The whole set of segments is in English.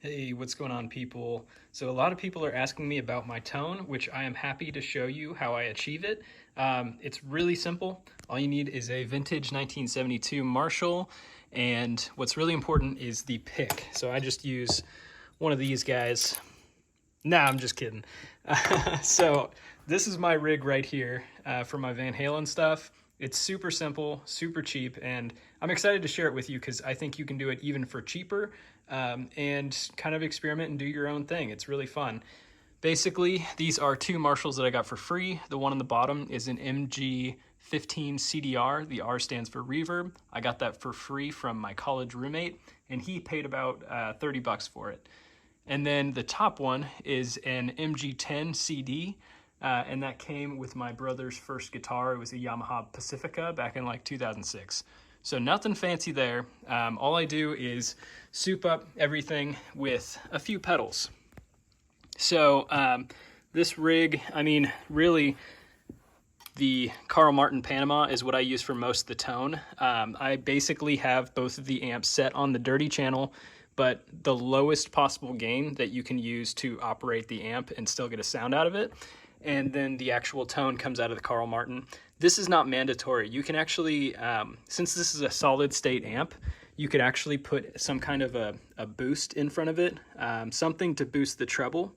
Hey, what's going on, people? So a lot of people are asking me about my tone, which I am happy to show you how I achieve it. It's really simple. All you need is a vintage 1972 Marshall, and what's really important is the pick. So I just use one of these guys. Nah, I'm just kidding. So this is my rig right here for my Van Halen stuff. It's super simple, super cheap, and I'm excited to share it with you because I think you can do it even for cheaper and kind of experiment and do your own thing. It's really fun. Basically, these are two Marshalls that I got for free. The one on the bottom is an MG15 CDR. The R stands for reverb. I got that for free from my college roommate, and he paid about 30 bucks for it. And then the top one is an MG10 CD, and that came with my brother's first guitar. It was a Yamaha Pacifica back in like 2006. So nothing fancy there. All I do is soup up everything with a few pedals. So this rig, I mean, really, the Carl Martin Panama is what I use for most of the tone. I basically have both of the amps set on the dirty channel, but the lowest possible gain that you can use to operate the amp and still get a sound out of it. And then the actual tone comes out of the Carl Martin. This is not mandatory. You can actually, since this is a solid state amp, you could actually put some kind of a boost in front of it, something to boost the treble,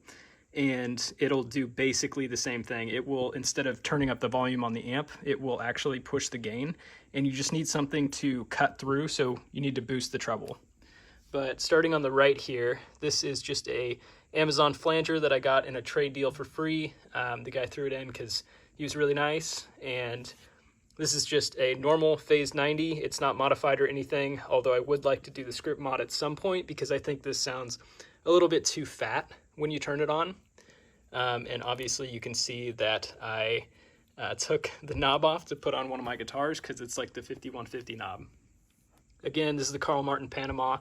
and it'll do basically the same thing. It will, instead of turning up the volume on the amp, it will actually push the gain, and you just need something to cut through, so you need to boost the treble. But starting on the right here, this is just a Amazon flanger that I got in a trade deal for free. The guy threw it in because he was really nice. And this is just a normal phase 90. It's not modified or anything, although I would like to do the script mod at some point because I think this sounds a little bit too fat when you turn it on. And obviously you can see that I took the knob off to put on one of my guitars because it's like the 5150 knob. Again, this is the Carl Martin Panama.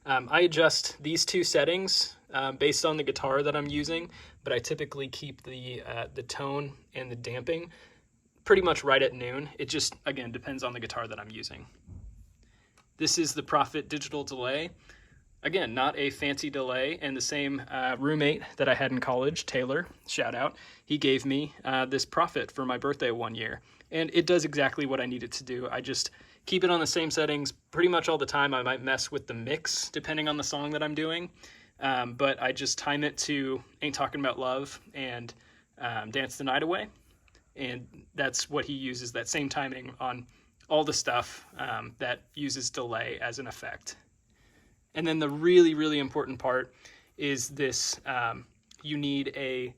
I adjust these two settings based on the guitar that I'm using, but I typically keep the tone and the damping pretty much right at noon. It just, again, depends on the guitar that I'm using. This is the Prophet digital delay. Again, not a fancy delay, and the same roommate that I had in college, Taylor, shout out, he gave me this Prophet for my birthday one year, and it does exactly what I need it to do. I just keep it on the same settings pretty much all the time. I might mess with the mix depending on the song that I'm doing, but I just time it to Ain't Talking About Love and Dance the Night Away, and that's what he uses, that same timing on all the stuff that uses delay as an effect. And then the really, really important part is this, you need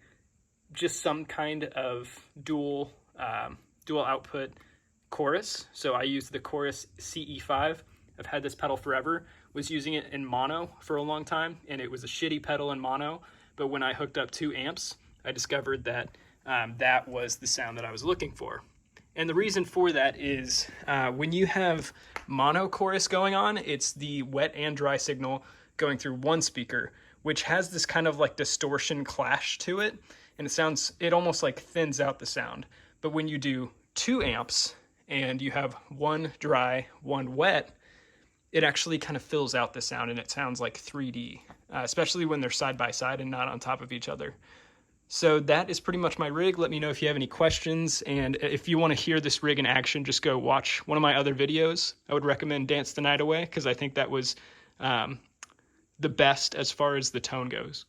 just some kind of dual output chorus. So I use the Chorus CE5. I've had this pedal forever, was using it in mono for a long time, and it was a shitty pedal in mono, but when I hooked up two amps, I discovered that that was the sound that I was looking for. And the reason for that is when you have mono chorus going on, it's the wet and dry signal going through one speaker, which has this kind of like distortion clash to it, and it almost like thins out the sound. But when you do two amps and you have one dry, one wet, it actually kind of fills out the sound and it sounds like 3D, especially when they're side by side and not on top of each other. So that is pretty much my rig. Let me know if you have any questions, and if you want to hear this rig in action, just go watch one of my other videos. I would recommend Dance the Night Away because I think that was the best as far as the tone goes.